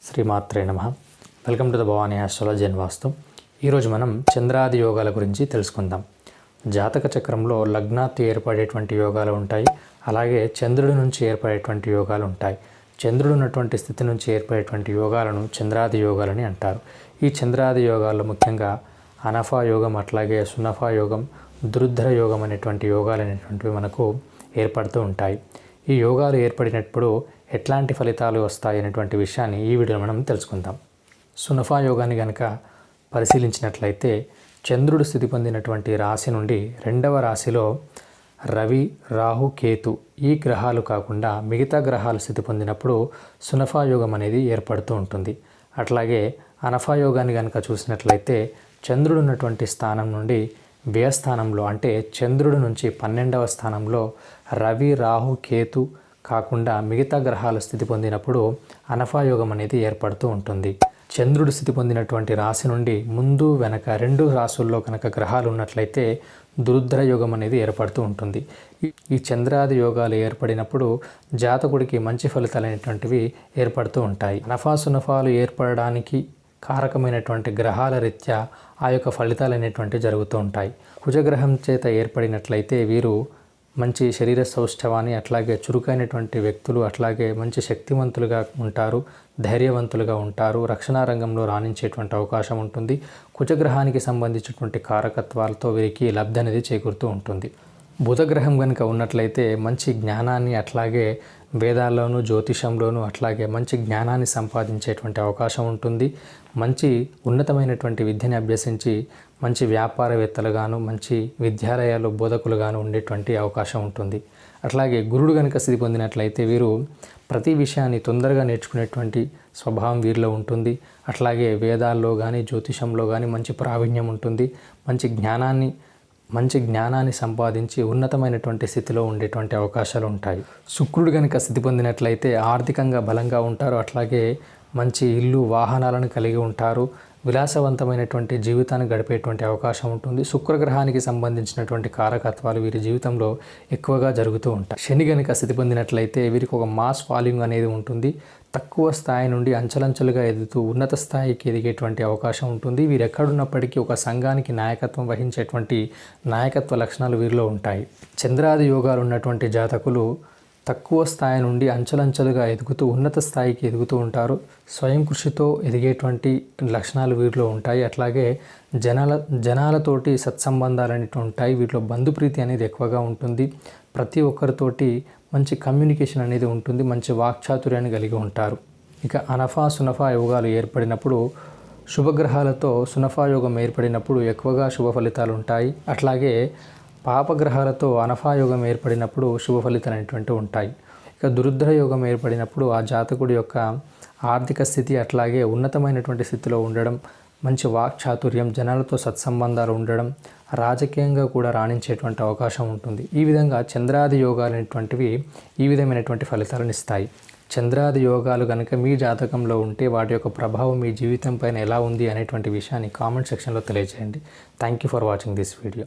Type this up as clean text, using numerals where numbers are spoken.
శ్రీమాత్రే నమః. Welcome to the Bhavani astrology and vastu. ఈరోజు మనం చంద్రాది యోగాల గురించి తెలుసుకుందాం. జాతక చక్రంలో లగ్నాత్తు ఏర్పడేటువంటి యోగాలు ఉంటాయి, అలాగే చంద్రుడి నుంచి ఏర్పడేటువంటి యోగాలు ఉంటాయి. చంద్రుడు ఉన్నటువంటి స్థితి నుంచి ఏర్పడేటువంటి యోగాలను చంద్రాది యోగాలని అంటారు. ఈ చంద్రాది యోగాల్లో ముఖ్యంగా అనఫా యోగం, అట్లాగే సునఫా యోగం, దురుద్ధర యోగం అనేటువంటి యోగాలు అనేటువంటివి మనకు ఏర్పడుతూ ఉంటాయి. ఈ యోగాలు ఏర్పడినప్పుడు ఎట్లాంటి ఫలితాలు వస్తాయి అనేటువంటి విషయాన్ని ఈ వీడియోలో మనం తెలుసుకుందాం. సునఫా యోగాన్ని కనుక పరిశీలించినట్లయితే చంద్రుడు స్థితి పొందినటువంటి రాశి నుండి రెండవ రాశిలో రవి, రాహు, కేతు ఈ గ్రహాలు కాకుండా మిగతా గ్రహాలు స్థితి పొందినప్పుడు సునఫా యోగం అనేది ఏర్పడుతూ ఉంటుంది. అట్లాగే అనఫా యోగాన్ని కనుక చూసినట్లయితే చంద్రుడు ఉన్నటువంటి స్థానం నుండి వ్యయస్థానంలో అంటే చంద్రుడి నుంచి 12వ స్థానంలో రవి, రాహు, కేతు కాకుండా మిగతా గ్రహాలు స్థితి పొందినప్పుడు అనఫా యోగం అనేది ఏర్పడుతూ ఉంటుంది. చంద్రుడు స్థితి పొందినటువంటి రాశి నుండి ముందు వెనక రెండు రాశుల్లో కనుక గ్రహాలు ఉన్నట్లయితే దురుద్ధర యోగం అనేది ఏర్పడుతూ ఉంటుంది. ఈ చంద్రాది యోగాలు ఏర్పడినప్పుడు జాతకుడికి మంచి ఫలితాలు అనేటువంటివి ఏర్పడుతూ ఉంటాయి. అనఫా సునఫాలు ఏర్పడడానికి కారకమైనటువంటి గ్రహాల రీత్యా ఆ యొక్క ఫలితాలు అనేటువంటివి జరుగుతూ ఉంటాయి. కుజగ్రహం చేత ఏర్పడినట్లయితే వీరు మంచి శరీర సౌష్ఠవాన్ని, అట్లాగే చురుకైనటువంటి వ్యక్తులు, అట్లాగే మంచి శక్తివంతులుగా ఉంటారు, ధైర్యవంతులుగా ఉంటారు, రక్షణ రంగంలో రాణించేటువంటి అవకాశం ఉంటుంది. కుజగ్రహానికి సంబంధించినటువంటి కారకత్వాలతో వీరికి లబ్ధి అనేది చేకూరుతూ ఉంటుంది. బుధగ్రహం కనుక ఉన్నట్లయితే మంచి జ్ఞానాన్ని, అట్లాగే వేదాల్లోనూ జ్యోతిషంలోనూ అట్లాగే మంచి జ్ఞానాన్ని సంపాదించేటువంటి అవకాశం ఉంటుంది. మంచి ఉన్నతమైనటువంటి విద్యని అభ్యసించి మంచి వ్యాపారవేత్తలుగాను, మంచి విద్యాలయాల్లో బోధకులుగాను ఉండేటువంటి అవకాశం ఉంటుంది. అట్లాగే గురుడు కనుక స్థితి పొందినట్లయితే వీరు ప్రతి విషయాన్ని తొందరగా నేర్చుకునేటువంటి స్వభావం వీరిలో ఉంటుంది. అట్లాగే వేదాల్లో కానీ జ్యోతిషంలో కానీ మంచి ప్రావీణ్యం ఉంటుంది. మంచి జ్ఞానాన్ని సంపాదించి ఉన్నతమైనటువంటి స్థితిలో ఉండేటువంటి అవకాశాలు ఉంటాయి. శుక్రుడు కనుక స్థితి పొందినట్లయితే ఆర్థికంగా బలంగా ఉంటారు, అట్లాగే మంచి ఇల్లు, వాహనాలను కలిగి ఉంటారు, విలాసవంతమైనటువంటి జీవితాన్ని గడిపేటువంటి అవకాశం ఉంటుంది. శుక్రగ్రహానికి సంబంధించినటువంటి కారకత్వాలు వీరి జీవితంలో ఎక్కువగా జరుగుతూ ఉంటాయి. శని కనుక స్థితి పొందినట్లయితే వీరికి ఒక మాస్ ఫాలోయింగ్ అనేది ఉంటుంది. తక్కువ స్థాయి నుండి అంచెలంచెలుగా ఎదుగుతూ ఉన్నత స్థాయికి ఎదిగేటువంటి అవకాశం ఉంటుంది. వీరు ఎక్కడున్నప్పటికీ ఒక సంఘానికి నాయకత్వం వహించేటువంటి నాయకత్వ లక్షణాలు వీరిలో ఉంటాయి. చంద్రాది యోగాలు ఉన్నటువంటి జాతకులు తక్కువ స్థాయి నుండి అంచెలంచెలుగా ఎదుగుతూ ఉన్నత స్థాయికి ఎదుగుతూ ఉంటారు. స్వయం కృషితో ఎదిగేటువంటి లక్షణాలు వీరిలో ఉంటాయి. అట్లాగే జనాలతోటి సత్సంబంధాలు అనేవి ఉంటాయి. వీటిలో బంధుప్రీతి అనేది ఎక్కువగా ఉంటుంది. ప్రతి ఒక్కరితోటి మంచి కమ్యూనికేషన్ అనేది ఉంటుంది. మంచి వాక్చాతుర్యాన్ని కలిగి ఉంటారు. ఇక అనఫా సునఫా యోగాలు ఏర్పడినప్పుడు శుభగ్రహాలతో సునఫా యోగం ఏర్పడినప్పుడు ఎక్కువగా శుభ ఫలితాలు ఉంటాయి. అట్లాగే పాపగ్రహాలతో అనఫా యోగం ఏర్పడినప్పుడు శుభ ఫలితాలు అనేటువంటివి ఉంటాయి. ఇక దురుద్ధర యోగం ఏర్పడినప్పుడు ఆ జాతకుడి యొక్క ఆర్థిక స్థితి, అట్లాగే ఉన్నతమైనటువంటి స్థితిలో ఉండడం, మంచి వాక్చాతుర్యం, జనాలతో సత్సంబంధాలు ఉండడం, రాజకీయంగా కూడా రాణించేటువంటి అవకాశం ఉంటుంది. ఈ విధంగా చంద్రాది యోగాలు అనేటువంటివి ఈ విధమైనటువంటి ఫలితాలను ఇస్తాయి. చంద్రాది యోగాలు కనుక మీ జాతకంలో ఉంటే వాటి యొక్క ప్రభావం మీ జీవితం పైన ఎలా ఉంది అనేటువంటి విషయాన్ని కామెంట్ సెక్షన్లో తెలియజేయండి. Thank you for watching this video.